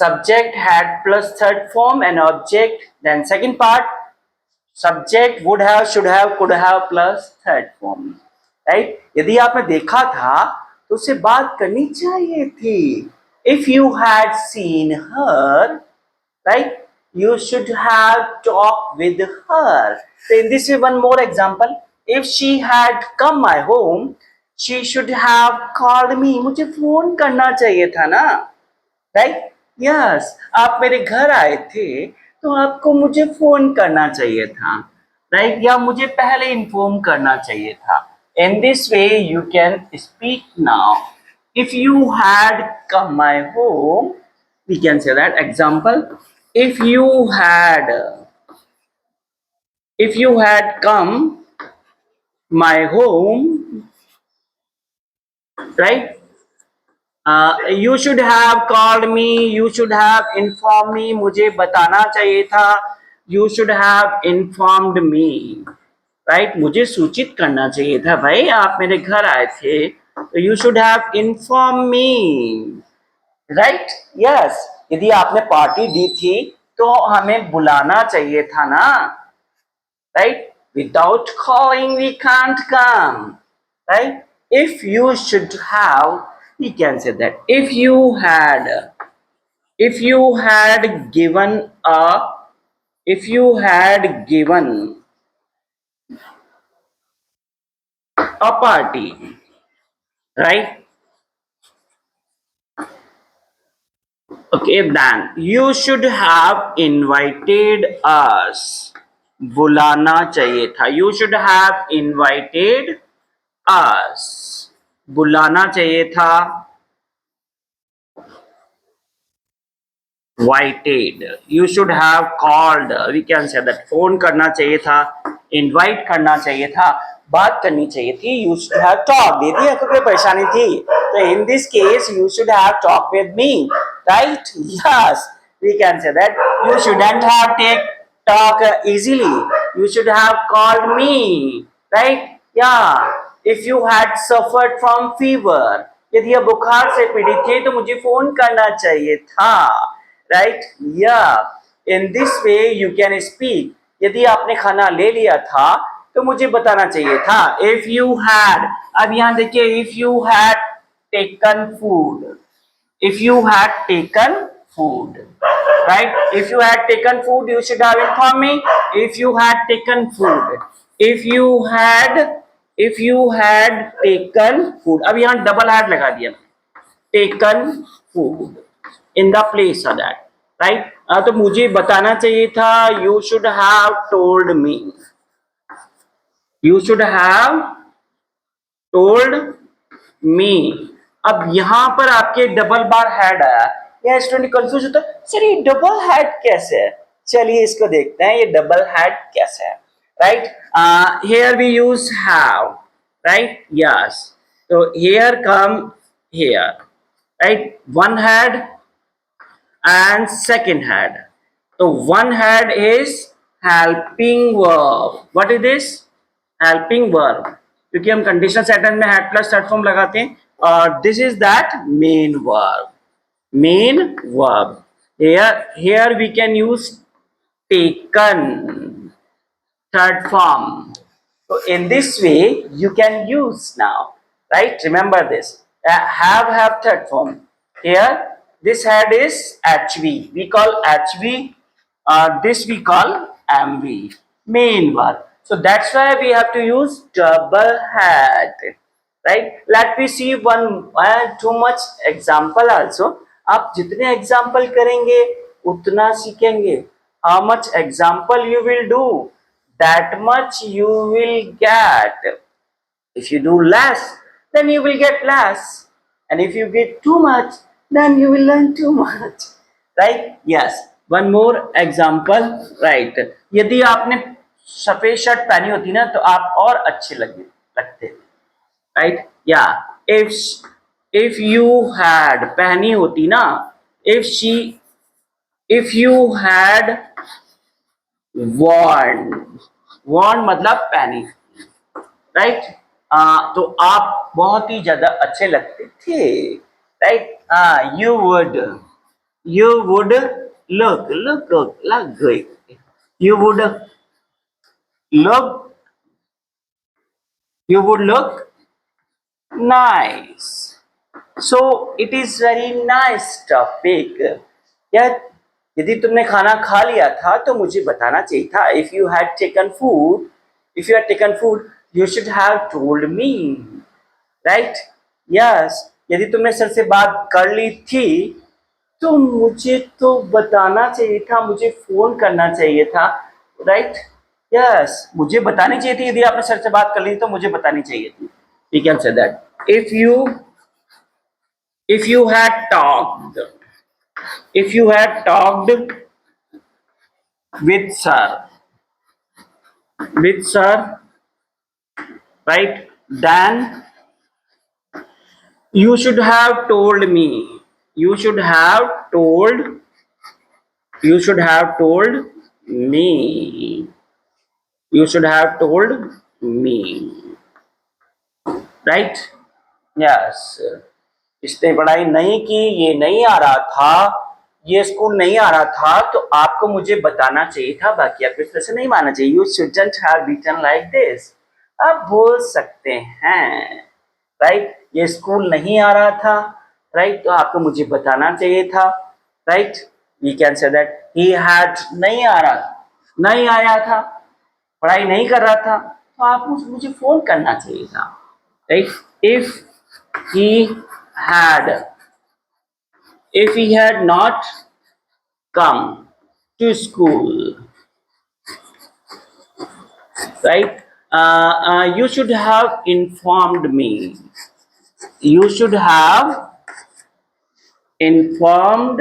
subject had plus third form and object. Then second part, subject would have, should have, could have plus third form. Right? यदि आपने देखा था तो उससे बात करनी चाहिए थी. If you had seen her, right, you should have talked with her. So in this way, one more example. If she had come my home, she should have called me. मुझे फोन करना चाहिए था ना. Right. Yes, आप मेरे घर आए थे तो आपको मुझे फोन करना चाहिए था. राइट, या मुझे पहले इन्फॉर्म करना चाहिए था. In this way you can speak now. If you had come my home, we can say that. Example, if you had come my home, right, you should have called me, you should have informed me. मुझे बताना चाहिए था. You should have informed me, right. मुझे सूचित करना चाहिए था. भाई आप मेरे घर आए थे तो you should have informed me, right. Yes, यदि आपने पार्टी दी थी तो हमें बुलाना चाहिए था ना. Right, without calling we can't come. Right, if you should have, we can say that. If you had given a party, right. Okay, then you should have invited us. बुलाना चाहिए था. You should have invited us. बुलाना चाहिए था. Invited. You should have called. We can say that. Phone करना चाहिए था. Invite करना चाहिए था. बात करनी चाहिए थी. You should have talked. यदि आपको कोई परेशानी थी तो in this case you should have talked with me, right? Yes, we can say that. You shouldn't have talk easily. You should have called me, right? Yeah. If you had suffered from fever, यदि आप बुखार से पीड़ित थे तो मुझे phone करना चाहिए था. Right? Yeah. In this way you can speak. यदि आपने खाना ले लिया था तो मुझे बताना चाहिए था. If you had, अब यहाँ देखिए, if you had taken food. If you had taken food, right? If you had taken food, you should have informed me. If you had taken food, if you had taken food, अब यहाँ double had लगा दिया. Taken food in the place of that, right? तो मुझे बताना चाहिए था. You should have told me. You should have told me. अब यहाँ पर आपके डबल बार हैड आया. यह स्टूडेंट कंफ्यूज होता है, सर ये डबल हैड कैसे है. चलिए इसको देखते हैं, ये डबल हैड कैसे है. Right, here we use have, right? Yes, so here come here, right? One had and second had. So one had is helping verb. What is this? Helping verb. क्योंकि हम कंडीशनल सेंटेंस में had plus third form लगाते हैं. और this is that main verb. Main verb. Here we can use taken third form. So in this way you can use now, right? Remember this. Have third form. Here this had is HV. We call HV. This we call MV. Main verb. So that's why we have to use double had. Right? Let me see one too much example also. आप जितने example करेंगे उतना सीखेंगे. How much example you will do, that much you will get. If you do less, then you will get less, and if you get too much, then you will learn too much. Right? Yes. One more example. Right? यदि आपने सफेद shirt पहनी होती ना तो आप और अच्छे लगते. Right? Yeah. If you had पहनी होती ना, if you had worn मतलब पहनी. राइट, तो आप बहुत ही ज्यादा अच्छे लगते थे. Right, you would you would look good. You would look, you would look nice. So it is very nice topic. यार यदि तुमने खाना खा लिया था तो मुझे बताना चाहिए था. If you had taken food, if you had taken food, you should have told me, right? Yes. यदि तुमने सर से बात कर ली थी तो मुझे तो बताना चाहिए था, मुझे फोन करना चाहिए था, राइट? यस, मुझे बतानी चाहिए थी. यदि आपने सर से बात कर ली तो मुझे बतानी चाहिए थी. We can say that. If you had talked, if you had talked with sir, with sir, right? Then you should have told me. You should have told. You should have told me. You should have told me. Right? Yes. इसने पढ़ाई नहीं की, ये नहीं आ रहा था, ये स्कूल नहीं आ रहा था, तो आपको मुझे बताना चाहिए था. बाकी आपको इस तरह से नहीं मानना चाहिए. You shouldn't have written like this. आप बोल सकते हैं, राइट? ये स्कूल नहीं आ रहा था, राइट? तो आपको मुझे बताना चाहिए था, right? We can say that he had नहीं आ रहा, नहीं आया था, पढ़ाई नहीं कर रहा था, तो आपको मुझे फोन करना चाहिए था, right? he had if he had not come to school, right? You should have informed me. You should have informed